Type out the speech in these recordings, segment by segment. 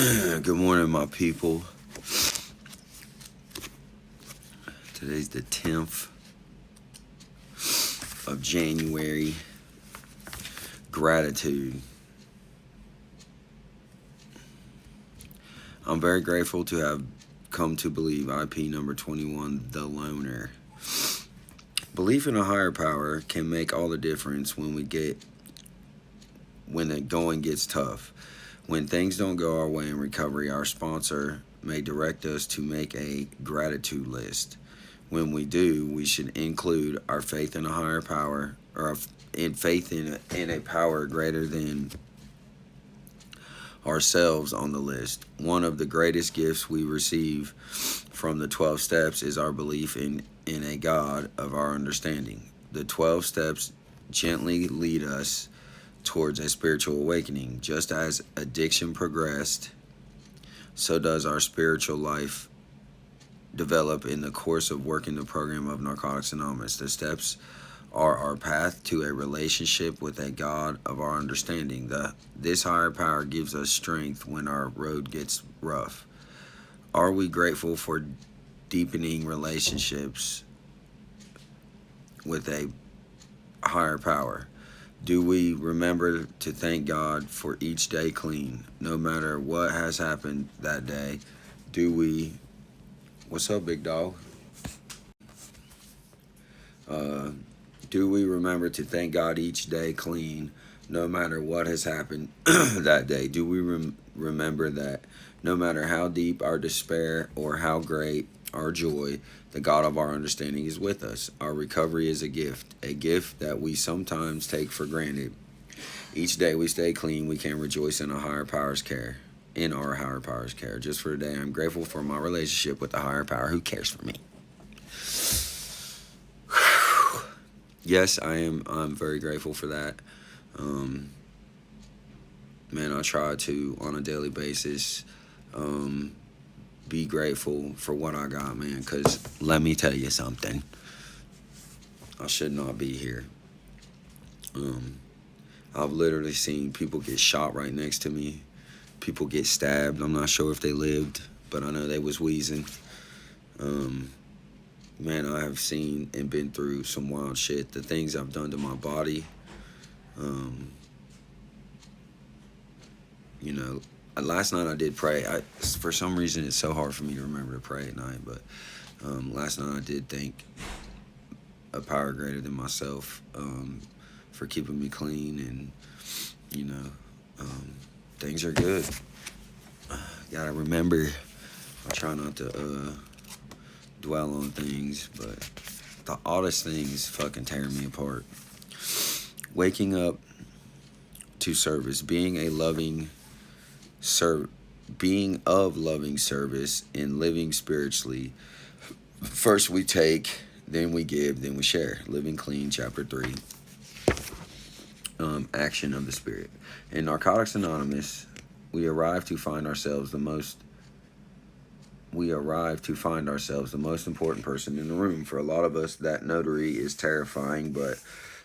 Good morning, my people. Today's the 10th of January. Gratitude. I'm very grateful to have come to believe IP number 21, The Loner. Belief in a higher power can make all the difference when the going gets tough. When things don't go our way in recovery, our sponsor may direct us to make a gratitude list. When we do, we should include our faith in a higher power, or in faith in a power greater than ourselves on the list. One of the greatest gifts we receive from the 12 steps is our belief in a God of our understanding. The 12 steps gently lead us towards a spiritual awakening. Just as addiction progressed, so does our spiritual life develop in the course of working the program of Narcotics Anonymous. The steps are our path to a relationship with a God of our understanding. This higher power gives us strength when our road gets rough. Are we grateful for deepening relationships with a higher power? Do we remember to thank God for each day clean, no matter what has happened that day? What's up, big dog? Do we remember to thank God each day clean, no matter what has happened that day? Do we remember that no matter how deep our despair or how great our joy, the God of our understanding is with us? Our recovery is a gift that we sometimes take for granted. Each day we stay clean, we can rejoice in a higher power's care. In our higher power's care. Just for today, I'm grateful for my relationship with the higher power who cares for me. Yes, I am. I'm very grateful for that. Man, I try to, on a daily basis, be grateful for what I got, man, because let me tell you something. I should not be here. I've literally seen people get shot right next to me. People get stabbed. I'm not sure if they lived, but I know they was wheezing. Man, I have seen and been through some wild shit. The things I've done to my body. You know, last night I did pray. For some reason, it's so hard for me to remember to pray at night. But last night I did thank a power greater than myself for keeping me clean, and you know, things are good. Gotta remember, I try not to dwell on things, but the oddest things fucking tear me apart. Waking up to service, being of loving service and living spiritually. First we take, then we give, then we share. Living Clean, Chapter 3. Action of the Spirit. In Narcotics Anonymous, we arrive to find ourselves the most important person in the room. For a lot of us, that notary is terrifying, but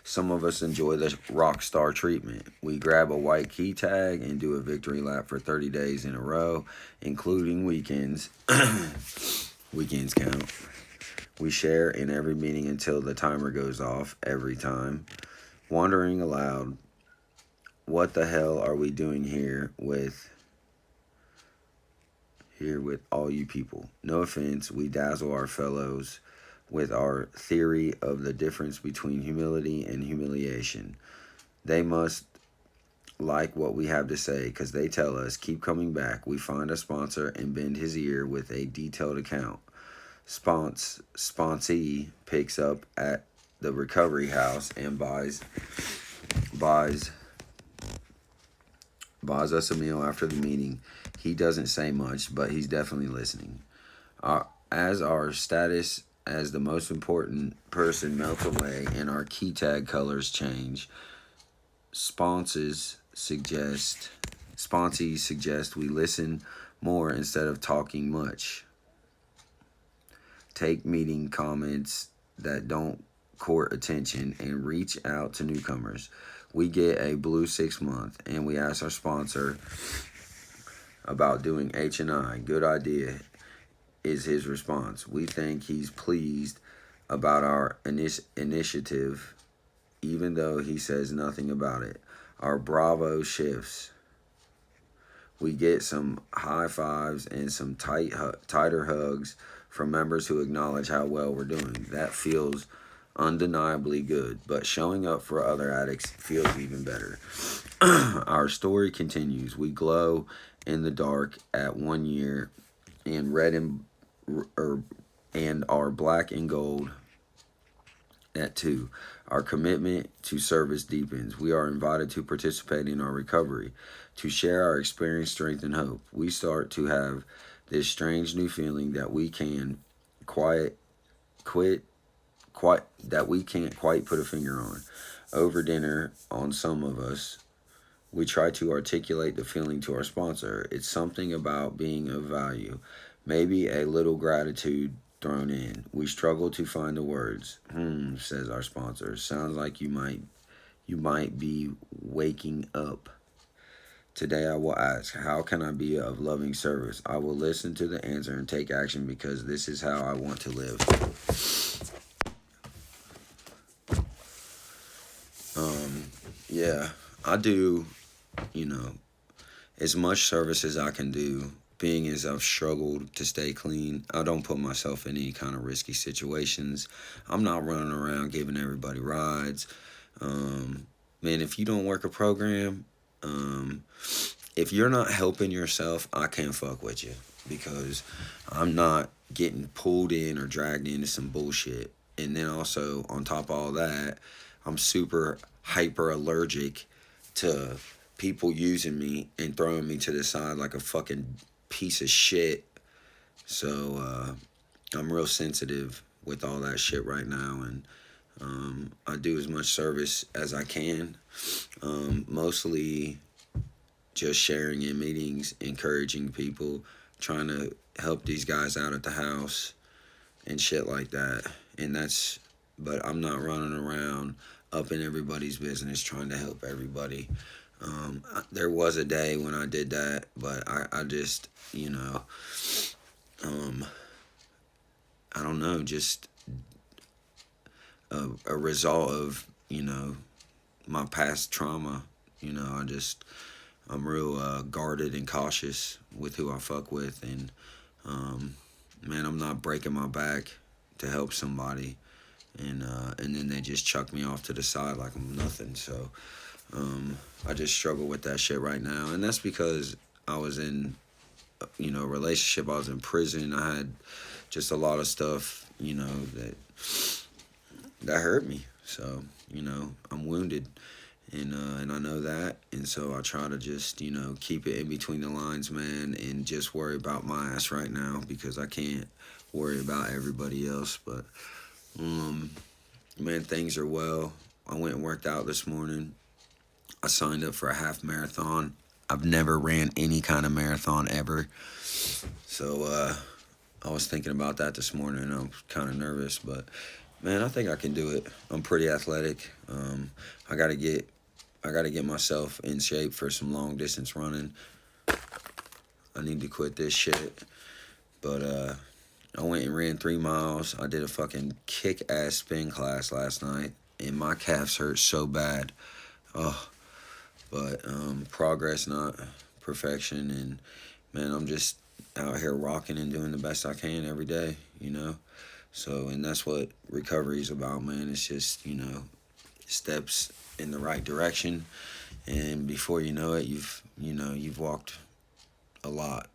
some of us enjoy the rock star treatment. We grab a white key tag and do a victory lap for 30 days in a row, including weekends. Weekends count. We share in every meeting until the timer goes off every time. Wondering aloud, what the hell are we doing here with all you people? No offense, we dazzle our fellows with our theory of the difference between humility and humiliation. They must like what we have to say, because they tell us, keep coming back. We find a sponsor and bend his ear with a detailed account. Sponsee picks up at the recovery house and buys us a meal after the meeting. He doesn't say much, but he's definitely listening. As our status as the most important person melts away and our key tag colors change, sponsees suggest we listen more instead of talking much. Take meeting comments that don't court attention and reach out to newcomers. We get a blue 6 month and we ask our sponsor about doing H&I. Good idea, is his response. We think he's pleased about our initiative, even though he says nothing about it. Our bravo shifts. We get some high fives and some tighter hugs from members who acknowledge how well we're doing. That feels undeniably good, but showing up for other addicts feels even better. Our story continues. We glow in the dark at 1 year, and and are black and gold at 2. Our commitment to service deepens. We are invited to participate in our recovery, to share our experience, strength, and hope. We start to have this strange new feeling that we can that we can't quite put a finger on. Over dinner, on some of us, we try to articulate the feeling to our sponsor. It's something about being of value, maybe a little gratitude thrown in. We struggle to find the words. Says our sponsor. Sounds like you might be waking up. Today I will ask, how can I be of loving service? I will listen to the answer and take action because this is how I want to live. Yeah, I do, as much service as I can do. Being as I've struggled to stay clean, I don't put myself in any kind of risky situations. I'm not running around giving everybody rides. Man, if you don't work a program, if you're not helping yourself, I can't fuck with you because I'm not getting pulled in or dragged into some bullshit. And then also, on top of all that, I'm super hyper allergic to people using me and throwing me to the side like a fucking piece of shit. So I'm real sensitive with all that shit right now, and I do as much service as I can. Mostly just sharing in meetings, encouraging people, trying to help these guys out at the house and shit like that. But I'm not running around up in everybody's business trying to help everybody. There was a day when I did that, but I just, I don't know, just a result of, my past trauma. I'm real guarded and cautious with who I fuck with, and man, I'm not breaking my back to help somebody, and then they just chuck me off to the side like I'm nothing. So I just struggle with that shit right now, and that's because I was in a relationship. I was in prison. I had just a lot of stuff, that hurt me. So I'm wounded. And I know that, and so I try to just, keep it in between the lines, man, and just worry about my ass right now because I can't worry about everybody else. But, man, things are well. I went and worked out this morning. I signed up for a half marathon. I've never ran any kind of marathon ever. So, I was thinking about that this morning, and I'm kind of nervous, but, man, I think I can do it. I'm pretty athletic. I gotta get myself in shape for some long distance running. I need to quit this shit. But I went and ran 3 miles. I did a fucking kick-ass spin class last night, and my calves hurt so bad. Oh, but progress, not perfection. And man, I'm just out here rocking and doing the best I can every day, So, and that's what recovery is about, man. It's just, steps in the right direction, and before you know it, you've walked a lot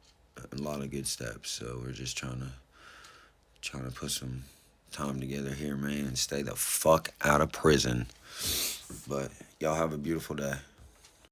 of good steps. So we're just trying to put some time together here, man, and stay the fuck out of prison. But y'all have a beautiful day.